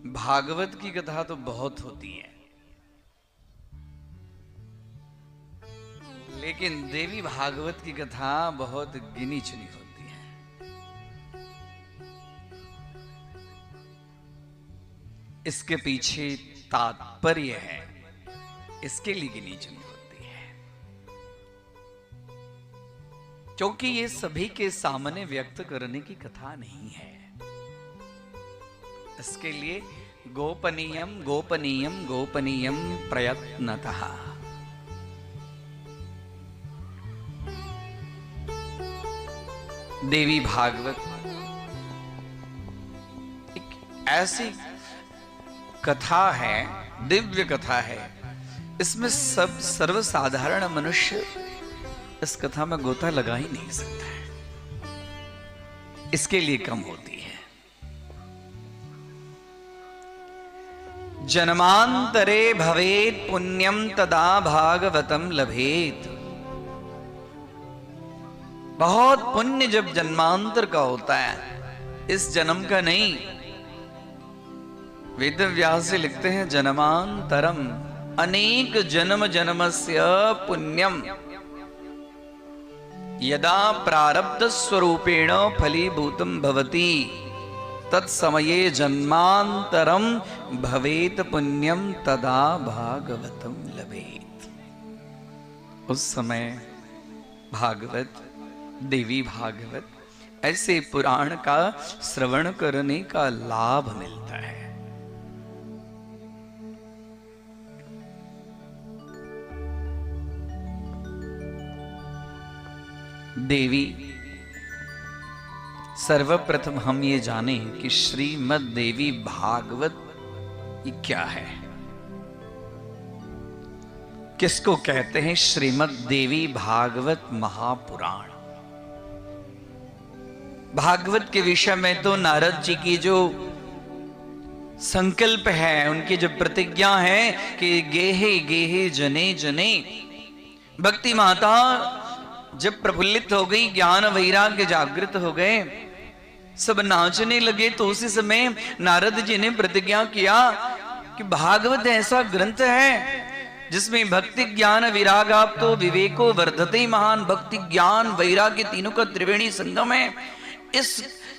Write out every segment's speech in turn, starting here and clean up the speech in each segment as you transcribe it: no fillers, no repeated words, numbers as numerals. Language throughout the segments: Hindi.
भागवत की कथा तो बहुत होती है, लेकिन देवी भागवत की कथा बहुत गिनी चुनी होती है। इसके पीछे तात्पर्य है, इसके लिए गिनी चुनी होती है, क्योंकि ये सभी के सामने व्यक्त करने की कथा नहीं है। इसके लिए गोपनीयम गोपनीयम गोपनीयम प्रयत्नतः। देवी भागवत एक ऐसी कथा है, दिव्य कथा है। इसमें सब सर्वसाधारण मनुष्य इस कथा में गोता लगा ही नहीं सकता है, इसके लिए कम होती है। जन्मांतरे भवेत् पुण्यम तदा भागवतम लभेत। बहुत पुण्य जब जन्मांतर का होता है, इस जन्म का नहीं। वेद व्यास से लिखते हैं जन्मांतरम अनेक जन्म जन्मस्य पुण्यम यदा प्रारब्ध स्वरूपेण फलीभूतम भवति तत्समये जन्मांतरम भवेत पुण्यम तदा भागवतम लभेत। उस समय भागवत, देवी भागवत ऐसे पुराण का श्रवण करने का लाभ मिलता है। देवी, सर्वप्रथम हम ये जानें कि श्रीमद् देवी भागवत ये क्या है, किसको कहते हैं श्रीमद् देवी भागवत महापुराण। भागवत के विषय में तो नारद जी की जो संकल्प है, उनकी जो प्रतिज्ञा है कि गेहे गेहे जने जने। भक्ति माता जब प्रफुल्लित हो गई, ज्ञान वैराग्य जागृत हो गए, सब नाचने लगे, तो उसी समय नारद जी ने प्रतिज्ञा किया कि भागवत ऐसा ग्रंथ है जिसमें भक्ति ज्ञान विराग तो विवेको वर्धते महान। भक्ति ज्ञान वैराग्य तीनों का त्रिवेणी संगम है। इस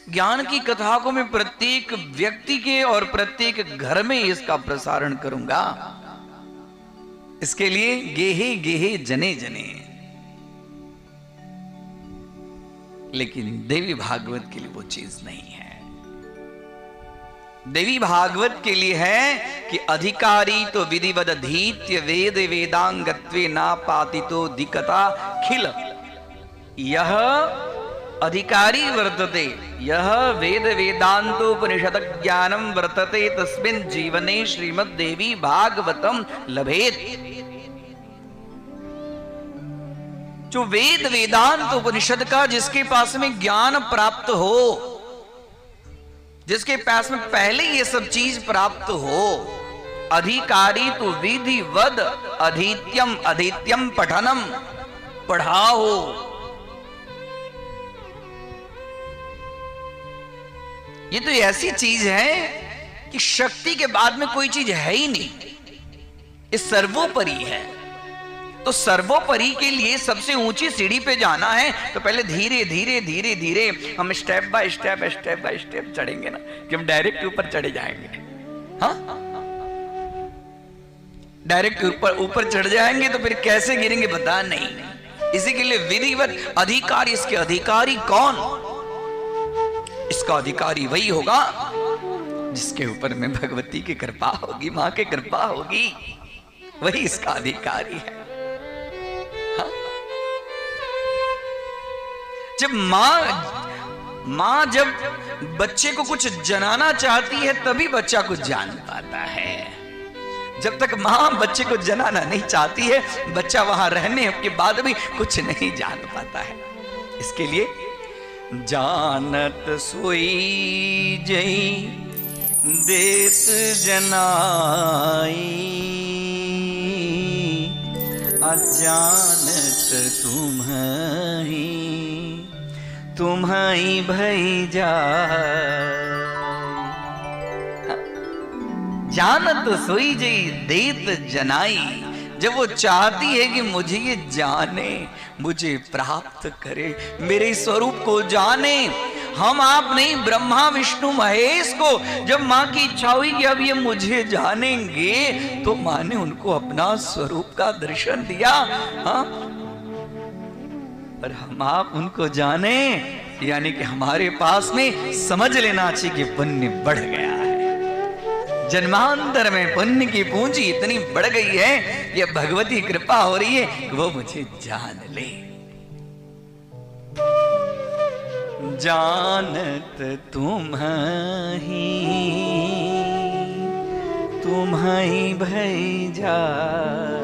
ज्ञान की कथा को मैं प्रत्येक व्यक्ति के और प्रत्येक घर में इसका प्रसारण करूंगा। इसके लिए गेहे गेहे जने जने। लेकिन देवी भागवत के लिए वो चीज नहीं है। देवी भागवत के लिए है कि अधिकारी तो विधिवद अधीत्य वेद वेदांगत्वे ना पातितो दिक्कता खिल। यह अधिकारी वर्तते, यह वेद वेदांतोपनिषद ज्ञानम वर्तते, तस्मिन् जीवने श्रीमद् देवी भागवतम लभेत। जो वेद वेदांत उपनिषद का जिसके पास में ज्ञान प्राप्त हो, जिसके पास में पहले ये सब चीज प्राप्त हो, अधिकारी तो विधिवद अधीत्यम अधीत्यम पठनम, पढ़ा हो। ये तो ऐसी चीज है कि शक्ति के बाद में कोई चीज है ही नहीं, ये सर्वोपरि है। तो सर्वोपरि के लिए सबसे ऊंची सीढ़ी पे जाना है तो पहले धीरे धीरे धीरे धीरे हम स्टेप बाय स्टेप चढ़ेंगे ना, कि हम डायरेक्ट ऊपर चढ़े जाएंगे। हाँ, डायरेक्ट ऊपर चढ़ जाएंगे तो फिर कैसे गिरेंगे पता नहीं। इसी के लिए विधिवत अधिकारी। इसके अधिकारी कौन? इसका अधिकारी वही होगा जिसके ऊपर में भगवती की कृपा होगी, मां की कृपा होगी, वही इसका अधिकारी है। जब मां जब बच्चे को कुछ जनाना चाहती है तभी बच्चा कुछ जान पाता है। जब तक मां बच्चे को जनाना नहीं चाहती है, बच्चा वहां रहने के बाद भी कुछ नहीं जान पाता है। इसके लिए जानत सोई जई देत जनाई, अजानत तुम्हारी भई जा। जानत सोई जई देत जनाई। जब वो चाहती है कि मुझे ये जाने, मुझे प्राप्त करे, मेरे स्वरूप को जाने। हम आप नहीं, ब्रह्मा विष्णु महेश को जब मां की इच्छा हुई कि अब ये मुझे जानेंगे, तो मां ने उनको अपना स्वरूप का दर्शन दिया। हाँ, और हम आप उनको जाने, यानी कि हमारे पास में समझ लेना चाहिए कि पुण्य बढ़ गया है। जन्मांतर में पुण्य की पूंजी इतनी बढ़ गई है, ये भगवती कृपा हो रही है कि वो मुझे जान ले। जानत तुम्हारी भई जाए।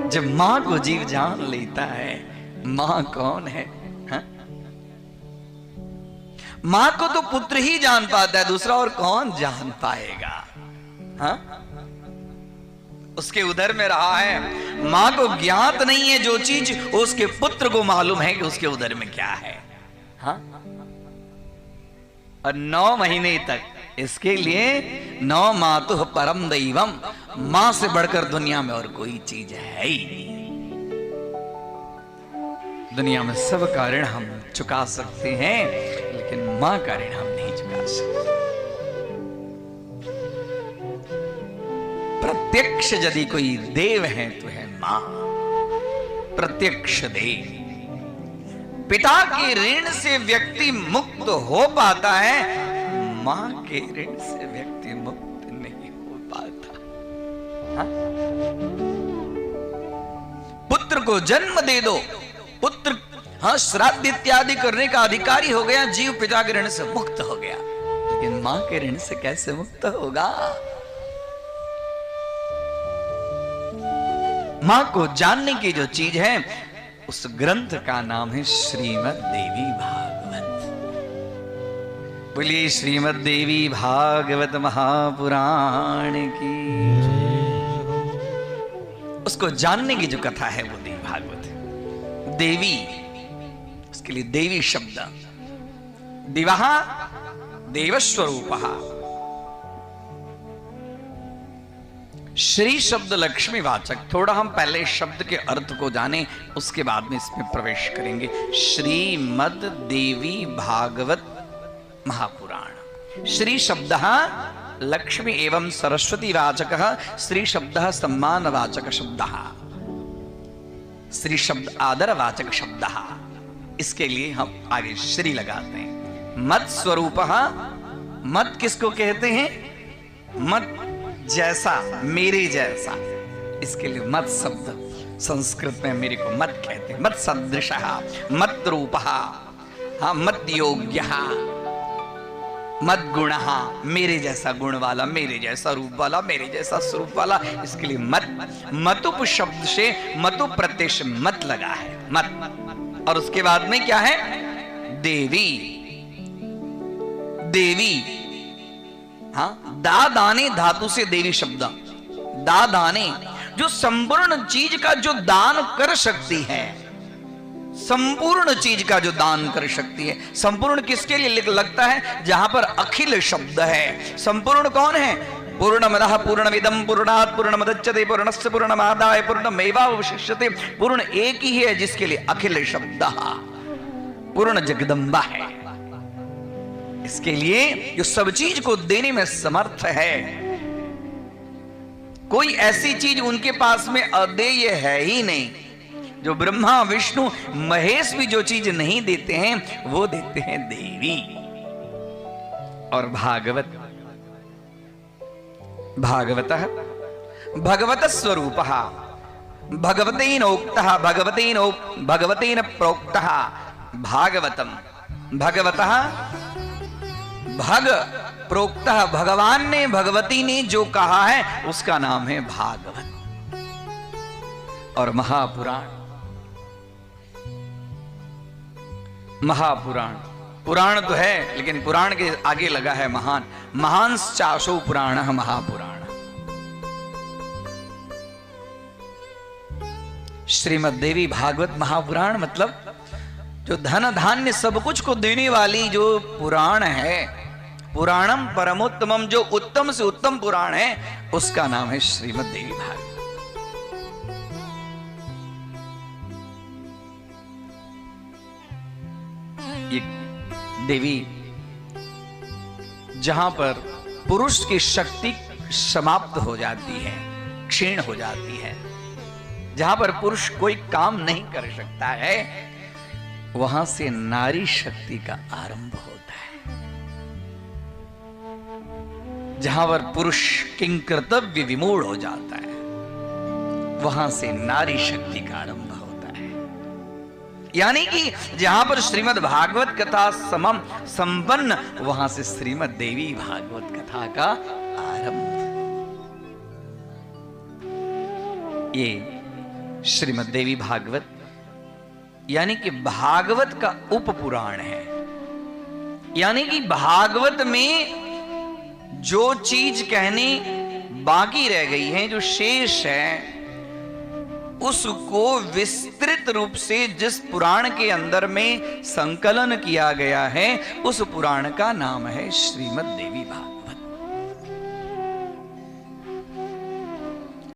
जब मां को जीव जान लेता है, मां कौन है? हा? मां को तो पुत्र ही जान पाता है, दूसरा और कौन जान पाएगा? हा? उसके उदर में रहा है, मां को ज्ञात नहीं है जो चीज, उसके पुत्र को मालूम है कि उसके उदर में क्या है। हा? और 9 महीने तक इसके लिए 9 मातुः परम दैवम, मां से बढ़कर दुनिया में और कोई चीज है ही नहीं। दुनिया में सब का ऋण हम चुका सकते हैं, लेकिन मां का ऋण हम नहीं चुका सकते। प्रत्यक्ष यदि कोई देव है तो है मां, प्रत्यक्ष देव। पिता के ऋण से व्यक्ति मुक्त हो पाता है, मां के ऋण से व्यक्ति मुक्त नहीं हो पाता। हा? पुत्र को जन्म दे दो, पुत्र हाँ श्राद्ध इत्यादि करने का अधिकारी हो गया, जीव पिता के ऋण से मुक्त हो गया, लेकिन मां के ऋण से कैसे मुक्त होगा? मां को जानने की जो चीज है, उस ग्रंथ का नाम है श्रीमद् देवी भागवत। बोलिए श्रीमद् देवी भागवत महापुराण की। उसको जानने की जो कथा है वो देवी भागवत है। देवी, उसके लिए देवी शब्द, दिवः देवस्वरूपः। श्री शब्द लक्ष्मी वाचक। थोड़ा हम पहले शब्द के अर्थ को जाने, उसके बाद में इसमें प्रवेश करेंगे। श्रीमद् देवी भागवत महापुराण। श्री शब्दः लक्ष्मी एवं सरस्वती वाचकः, श्री शब्दः सम्मान वाचक शब्दः, श्री शब्द आदर वाचक शब्दः। इसके लिए हम आगे श्री लगाते हैं। मत स्वरूपः, मत किसको कहते हैं? मत जैसा, मेरे जैसा, इसके लिए मत शब्द संस्कृत में मेरे को मत कहते हैं। मत सदृशः, मत रूपः, हाँ मत योग्यः, मत गुणः, मेरे जैसा गुण वाला, मेरे जैसा रूप वाला, मेरे जैसा स्वरूप वाला, इसके लिए मत। मतुप शब्द से मतु प्रत्यय से मत लगा है, मत। और उसके बाद में क्या है? देवी। देवी, हाँ दा दाने धातु से देवी शब्द। दा दाने, जो संपूर्ण चीज का जो दान कर सकती है, संपूर्ण चीज का जो दान कर सकती है। संपूर्ण किसके लिए लगता है? जहां पर अखिल शब्द है। संपूर्ण कौन है? पूर्णमदः पूर्णमिदं पूर्णात् पूर्णमुदच्यते पूर्णस्य पूर्णमादाय पूर्णमेवावशिष्यते। पूर्ण एक ही है जिसके लिए अखिल शब्द पूर्ण जगदम्बा है। इसके लिए जो सब चीज को देने में समर्थ है, कोई ऐसी चीज उनके पास में अदेय है ही नहीं। जो ब्रह्मा विष्णु महेश भी जो चीज नहीं देते हैं, वो देते हैं देवी। और भागवत, भागवतः भगवत स्वरूपः, भगवतेन उक्तः, भगवतेन प्रोक्तः भागवतम। भगवतः भग प्रोक्तः, भगवान ने, भगवती ने जो कहा है उसका नाम है भागवत। और महापुराण, महापुराण, पुराण तो है लेकिन पुराण के आगे लगा है महान। महांश्चाशो पुराणः महापुराण। श्रीमद् देवी भागवत महापुराण मतलब जो धन धान्य सब कुछ को देने वाली जो पुराण है, पुराणम परमोत्तमम, जो उत्तम से उत्तम पुराण है उसका नाम है श्रीमद् देवी भागवत। ये देवी जहां पर पुरुष की शक्ति समाप्त हो जाती है, क्षीण हो जाती है, जहां पर पुरुष कोई काम नहीं कर सकता है, वहां से नारी शक्ति का आरंभ होता है। जहां पर पुरुष किंकर्तव्य विमूढ़ हो जाता है, वहां से नारी शक्ति का आरंभ होता है। यानी कि जहां पर श्रीमद् भागवत कथा समम संपन्न, वहां से श्रीमद् देवी भागवत कथा का आरंभ। ये श्रीमद् देवी भागवत यानी कि भागवत का उप पुराण है। यानी कि भागवत में जो चीज कहनी बाकी रह गई है, जो शेष है, उसको विस्तृत रूप से जिस पुराण के अंदर में संकलन किया गया है, उस पुराण का नाम है श्रीमद् देवी भागवत।